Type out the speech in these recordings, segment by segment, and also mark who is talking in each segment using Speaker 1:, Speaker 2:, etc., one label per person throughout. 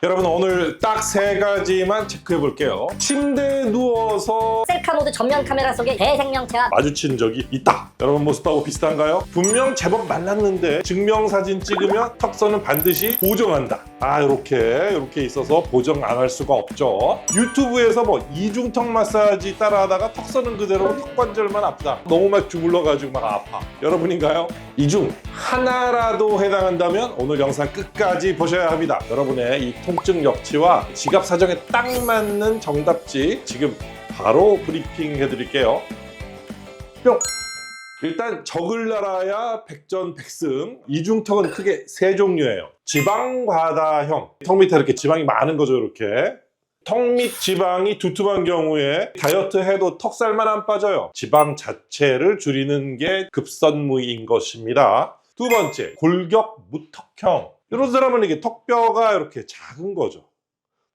Speaker 1: 여러분 오늘 딱 3가지만 체크해 볼게요. 침대에 누워서
Speaker 2: 셀카 모드 전면 카메라 속에 대생명체와
Speaker 1: 마주친 적이 있다. 여러분 모습하고 비슷한가요? 분명 제법 말랐는데 증명사진 찍으면 턱선은 반드시 보정한다. 이렇게 있어서 보정 안 할 수가 없죠. 유튜브에서 뭐 이중턱 마사지 따라하다가 턱선은 그대로 턱관절만 아프다. 너무 막 주물러가지고 막 아파. 여러분인가요? 이 중 하나라도 해당한다면 오늘 영상 끝까지 보셔야 합니다. 여러분의 이 통증 역치와 지갑 사정에 딱 맞는 정답지 지금 바로 브리핑 해드릴게요. 뿅! 일단 적을 날아야 백전백승. 이중턱은 크게 3종류예요. 지방과다형, 턱 밑에 이렇게 지방이 많은 거죠. 이렇게 턱 밑 지방이 두툼한 경우에 다이어트 해도 턱살만 안 빠져요. 지방 자체를 줄이는 게 급선무인 것입니다. 두 번째, 골격 무턱형. 이런 사람은 이게 턱뼈가 이렇게 작은 거죠.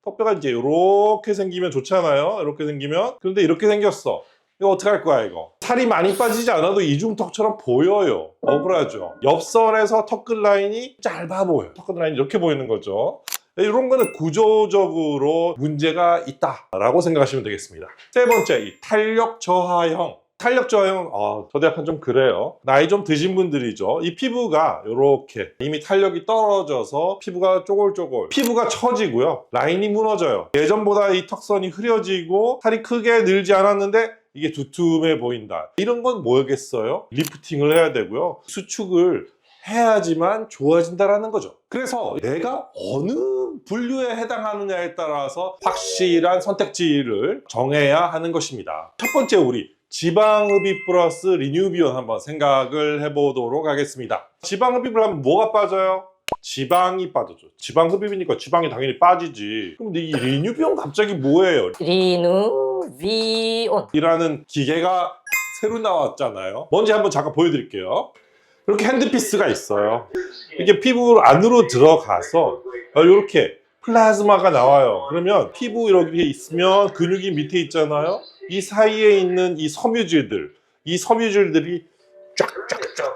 Speaker 1: 턱뼈가 이제 이렇게 생기면 좋잖아요. 이렇게 생기면. 그런데 이렇게 생겼어. 이거 어떡할 거야 이거. 살이 많이 빠지지 않아도 이중턱처럼 보여요. 억울하죠. 옆선에서 턱끝 라인이 짧아 보여요. 턱끝 라인이 이렇게 보이는 거죠. 이런 거는 구조적으로 문제가 있다라고 생각하시면 되겠습니다. 세 번째, 이 탄력 저하형. 탄력 저하형, 저도 약간 좀 그래요. 나이 좀 드신 분들이죠. 이 피부가 이렇게 이미 탄력이 떨어져서 피부가 쪼글쪼글, 피부가 처지고요. 라인이 무너져요. 예전보다 이 턱선이 흐려지고 살이 크게 늘지 않았는데 이게 두툼해 보인다. 이런 건 뭐겠어요? 리프팅을 해야 되고요. 수축을 해야지만 좋아진다라는 거죠. 그래서 내가 어느 분류에 해당하느냐에 따라서 확실한 선택지를 정해야 하는 것입니다. 첫 번째, 우리 지방흡입 플러스 리뉴비온 한번 생각을 해보도록 하겠습니다. 지방흡입을 하면 뭐가 빠져요? 지방이 빠져죠. 지방흡입이니까 지방이 당연히 빠지지. 그럼 이 리뉴비온 갑자기 뭐예요?
Speaker 2: 리누비온
Speaker 1: 이라는 기계가 새로 나왔잖아요. 뭔지 한번 잠깐 보여드릴게요. 이렇게 핸드피스가 있어요. 이게 피부 안으로 들어가서 이렇게 플라즈마가 나와요. 그러면 피부 이렇게 있으면 근육이 밑에 있잖아요. 이 사이에 있는 이 섬유질들이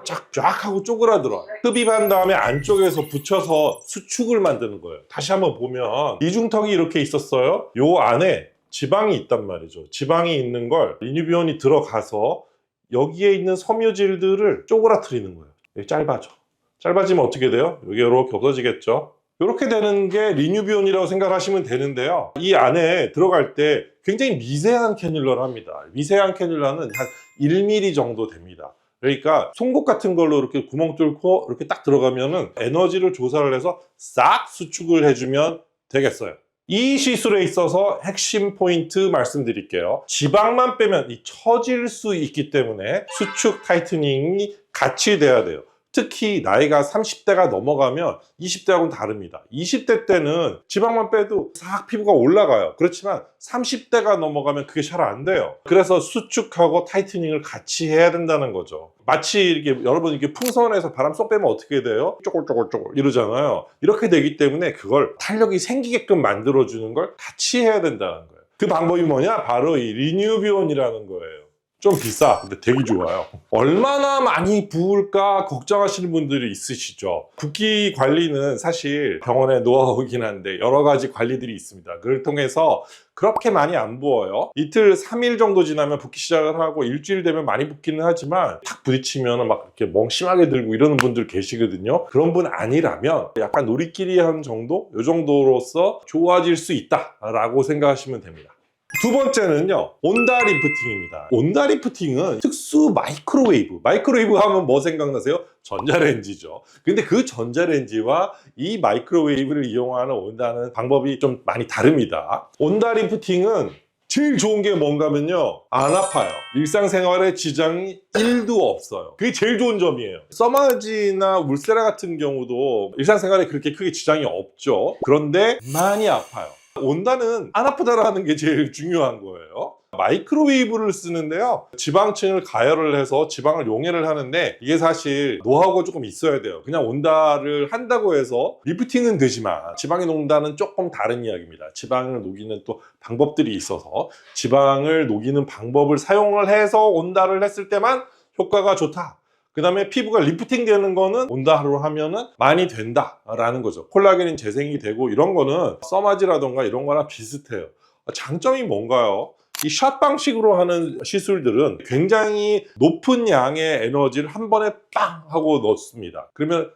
Speaker 1: 쫙쫙쫙쫙 하고 쪼그라들어. 흡입한 다음에 안쪽에서 붙여서 수축을 만드는 거예요. 다시 한번 보면 이중턱이 이렇게 있었어요. 요 안에 지방이 있단 말이죠. 지방이 있는 걸 리뉴비온이 들어가서 여기에 있는 섬유질들을 쪼그라뜨리는 거예요. 여기 짧아져. 짧아지면 어떻게 돼요? 여기 이렇게 없어지겠죠. 이렇게 되는 게 리뉴비온이라고 생각하시면 되는데요. 이 안에 들어갈 때 굉장히 미세한 캐뉼러를 합니다. 미세한 캐뉼러는 한 1mm 정도 됩니다. 그러니까 송곳 같은 걸로 이렇게 구멍 뚫고 이렇게 딱 들어가면은 에너지를 조사를 해서 싹 수축을 해주면 되겠어요. 이 시술에 있어서 핵심 포인트 말씀드릴게요. 지방만 빼면 이 처질 수 있기 때문에 수축 타이트닝이 같이 돼야 돼요. 특히 나이가 30대가 넘어가면 20대하고는 다릅니다. 20대 때는 지방만 빼도 싹 피부가 올라가요. 그렇지만 30대가 넘어가면 그게 잘 안 돼요. 그래서 수축하고 타이트닝을 같이 해야 된다는 거죠. 마치 이렇게 여러분 이렇게 풍선에서 바람 쏙 빼면 어떻게 돼요? 쪼글쪼글쪼글 이러잖아요. 이렇게 되기 때문에 그걸 탄력이 생기게끔 만들어주는 걸 같이 해야 된다는 거예요. 그 방법이 뭐냐? 바로 이 리뉴비온이라는 거예요. 좀 비싸. 근데 되게 좋아요. 얼마나 많이 부을까 걱정하시는 분들이 있으시죠. 붓기 관리는 사실 병원의 노하우이긴 한데 여러 가지 관리들이 있습니다. 그걸 통해서 그렇게 많이 안 부어요. 이틀, 3일 정도 지나면 붓기 시작을 하고 일주일 되면 많이 붓기는 하지만 탁 부딪히면 막 이렇게 멍심하게 들고 이러는 분들 계시거든요. 그런 분 아니라면 약간 놀이끼리 한 정도? 이 정도로서 좋아질 수 있다라고 생각하시면 됩니다. 두 번째는요, 온다 리프팅입니다. 온다 리프팅은 특수 마이크로웨이브. 마이크로웨이브 하면 뭐 생각나세요? 전자레인지죠. 근데 그 전자레인지와 이 마이크로웨이브를 이용하는 온다는 방법이 좀 많이 다릅니다. 온다 리프팅은 제일 좋은 게 뭔가면요, 안 아파요. 일상생활에 지장이 1도 없어요. 그게 제일 좋은 점이에요. 써마지나 울세라 같은 경우도 일상생활에 그렇게 크게 지장이 없죠. 그런데 많이 아파요. 온다는 안 아프다라는 게 제일 중요한 거예요. 마이크로웨이브를 쓰는데요, 지방층을 가열을 해서 지방을 용해를 하는데 이게 사실 노하우가 조금 있어야 돼요. 그냥 온다를 한다고 해서 리프팅은 되지만 지방이 녹는다는 조금 다른 이야기입니다. 지방을 녹이는 또 방법들이 있어서 지방을 녹이는 방법을 사용을 해서 온다를 했을 때만 효과가 좋다. 그 다음에 피부가 리프팅 되는 거는 온다로 하면은 많이 된다라는 거죠. 콜라겐이 재생이 되고 이런 거는 써마지라던가 이런 거랑 비슷해요. 장점이 뭔가요? 이 샷 방식으로 하는 시술들은 굉장히 높은 양의 에너지를 한 번에 빵 하고 넣습니다. 그러면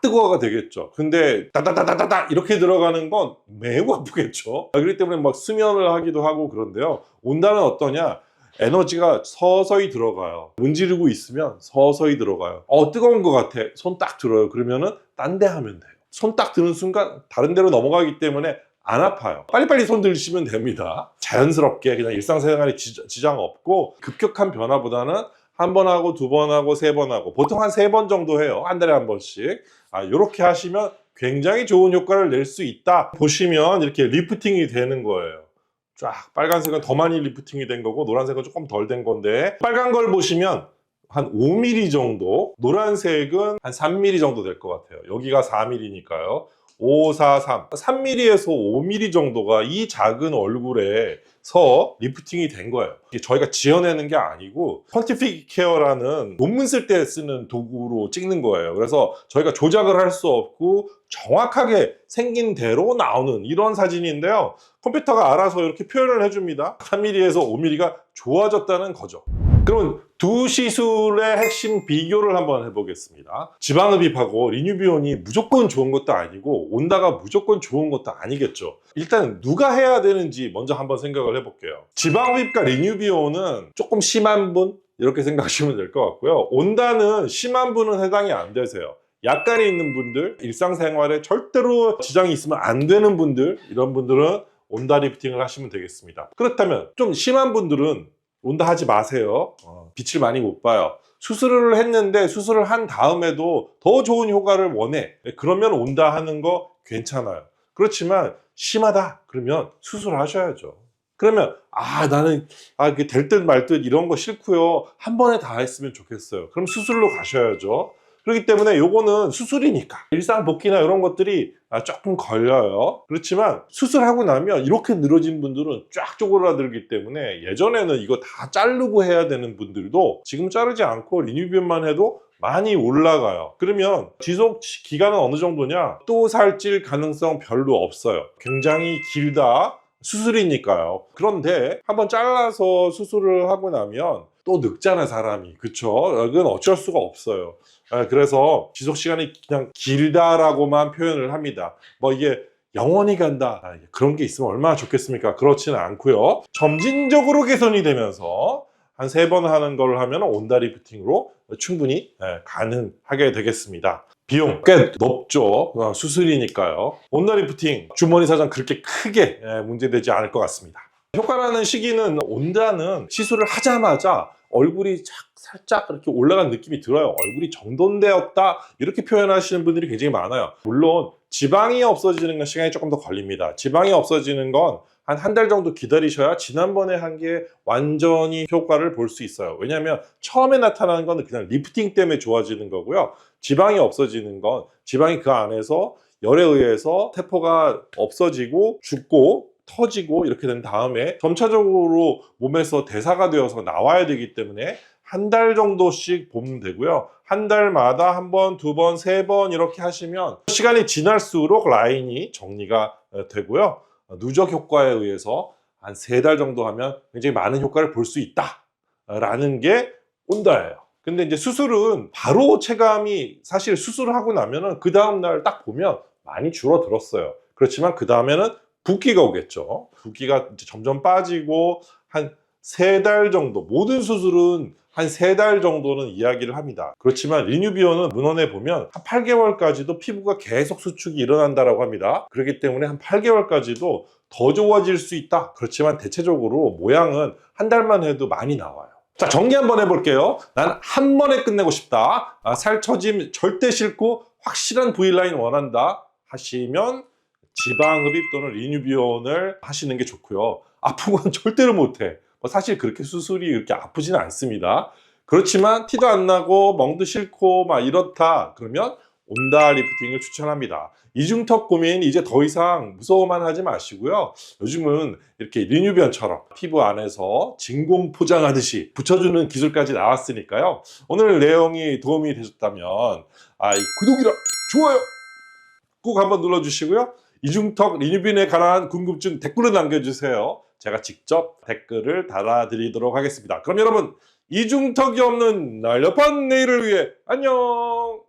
Speaker 1: 뜨거워가 되겠죠. 근데 따다다다다다 이렇게 들어가는 건 매우 아프겠죠. 그렇기 때문에 막 수면을 하기도 하고 그런데요. 온다는 어떠냐? 에너지가 서서히 들어가요. 문지르고 있으면 서서히 들어가요. 뜨거운 것 같아. 손 딱 들어요. 그러면은 딴 데 하면 돼요. 손 딱 드는 순간 다른 데로 넘어가기 때문에 안 아파요. 빨리빨리 손 들시면 됩니다. 자연스럽게 그냥 일상생활에 지장 없고 급격한 변화보다는 한 번 하고 두 번 하고 세 번 하고 보통 한 세 번 정도 해요. 한 달에 한 번씩. 이렇게 하시면 굉장히 좋은 효과를 낼 수 있다. 보시면 이렇게 리프팅이 되는 거예요. 쫙 빨간색은 더 많이 리프팅이 된 거고 노란색은 조금 덜 된 건데 빨간 걸 보시면 한 5mm 정도, 노란색은 한 3mm 정도 될 것 같아요. 여기가 4mm니까요. 5, 4, 3. 3mm에서 5mm 정도가 이 작은 얼굴에서 리프팅이 된 거예요. 이게 저희가 지어내는 게 아니고 퀀티픽 케어라는 논문 쓸 때 쓰는 도구로 찍는 거예요. 그래서 저희가 조작을 할 수 없고 정확하게 생긴 대로 나오는 이런 사진인데요. 컴퓨터가 알아서 이렇게 표현을 해줍니다. 3mm에서 5mm가 좋아졌다는 거죠. 그럼 두 시술의 핵심 비교를 한번 해보겠습니다. 지방흡입하고 리뉴비온이 무조건 좋은 것도 아니고 온다가 무조건 좋은 것도 아니겠죠. 일단 누가 해야 되는지 먼저 한번 생각을 해볼게요. 지방흡입과 리뉴비온은 조금 심한 분 이렇게 생각하시면 될 것 같고요. 온다는 심한 분은 해당이 안 되세요. 약간이 있는 분들, 일상생활에 절대로 지장이 있으면 안 되는 분들, 이런 분들은 온다 리프팅을 하시면 되겠습니다. 그렇다면 좀 심한 분들은 온다 하지 마세요. 빛을 많이 못 봐요. 수술을 했는데 수술을 한 다음에도 더 좋은 효과를 원해. 그러면 온다 하는 거 괜찮아요. 그렇지만 심하다 그러면 수술하셔야죠. 그러면 나는 될 듯 말 듯 이런 거 싫고요. 한 번에 다 했으면 좋겠어요. 그럼 수술로 가셔야죠. 그렇기 때문에 요거는 수술이니까 일상 복귀나 이런 것들이 조금 걸려요. 그렇지만 수술하고 나면 이렇게 늘어진 분들은 쫙 쪼그라들기 때문에 예전에는 이거 다 자르고 해야 되는 분들도 지금 자르지 않고 리뉴비온만 해도 많이 올라가요. 그러면 지속 기간은 어느 정도냐? 또 살찔 가능성 별로 없어요. 굉장히 길다. 수술이니까요. 그런데 한번 잘라서 수술을 하고 나면 또 늙잖아 사람이. 그쵸? 이건 어쩔 수가 없어요. 그래서 지속시간이 그냥 길다라고만 표현을 합니다. 뭐 이게 영원히 간다 그런 게 있으면 얼마나 좋겠습니까? 그렇지는 않고요. 점진적으로 개선이 되면서 한 3번 하는 걸 하면 온다 리프팅으로 충분히 가능하게 되겠습니다. 비용 꽤 높죠. 수술이니까요. 온다 리프팅 주머니 사정 그렇게 크게 문제되지 않을 것 같습니다. 효과라는 시기는 온다는 시술을 하자마자 얼굴이 살짝 이렇게 올라간 느낌이 들어요. 얼굴이 정돈되었다 이렇게 표현하시는 분들이 굉장히 많아요. 물론 지방이 없어지는 건 시간이 조금 더 걸립니다. 지방이 없어지는 건 한 달 정도 기다리셔야 지난번에 한 게 완전히 효과를 볼 수 있어요. 왜냐하면 처음에 나타나는 건 그냥 리프팅 때문에 좋아지는 거고요. 지방이 없어지는 건 지방이 그 안에서 열에 의해서 세포가 없어지고 죽고 터지고 이렇게 된 다음에 점차적으로 몸에서 대사가 되어서 나와야 되기 때문에 한 달 정도씩 보면 되고요. 한 달마다 한 번, 두 번, 세 번 이렇게 하시면 시간이 지날수록 라인이 정리가 되고요. 누적 효과에 의해서 한 3달 정도 하면 굉장히 많은 효과를 볼 수 있다라는 게 온다예요. 근데 이제 수술은 바로 체감이 사실 수술을 하고 나면은 그 다음날 딱 보면 많이 줄어들었어요. 그렇지만 그 다음에는 붓기가 오겠죠. 붓기가 이제 점점 빠지고 한 3달 정도, 모든 수술은 한 3달 정도는 이야기를 합니다. 그렇지만 리뉴비온은 문헌에 보면 한 8개월까지도 피부가 계속 수축이 일어난다라고 합니다. 그렇기 때문에 한 8개월까지도 더 좋아질 수 있다. 그렇지만 대체적으로 모양은 한 달만 해도 많이 나와요. 자, 정리 한번 해볼게요. 난 한 번에 끝내고 싶다. 살 처짐 절대 싫고 확실한 V라인 원한다 하시면 지방흡입 또는 리뉴비온을 하시는 게 좋고요. 아픈 건 절대로 못해. 사실 그렇게 수술이 그렇게 아프지는 않습니다. 그렇지만 티도 안 나고 멍도 싫고 막 이렇다 그러면 온다 리프팅을 추천합니다. 이중턱 고민 이제 더 이상 무서워만 하지 마시고요. 요즘은 이렇게 리뉴변처럼 피부 안에서 진공 포장하듯이 붙여주는 기술까지 나왔으니까요. 오늘 내용이 도움이 되셨다면 이 구독이랑 좋아요 꼭 한번 눌러주시고요. 이중턱 리뉴빈에 관한 궁금증 댓글로 남겨주세요. 제가 직접 댓글을 달아드리도록 하겠습니다. 그럼 여러분, 이중턱이 없는 날렵한 내일을 위해 안녕!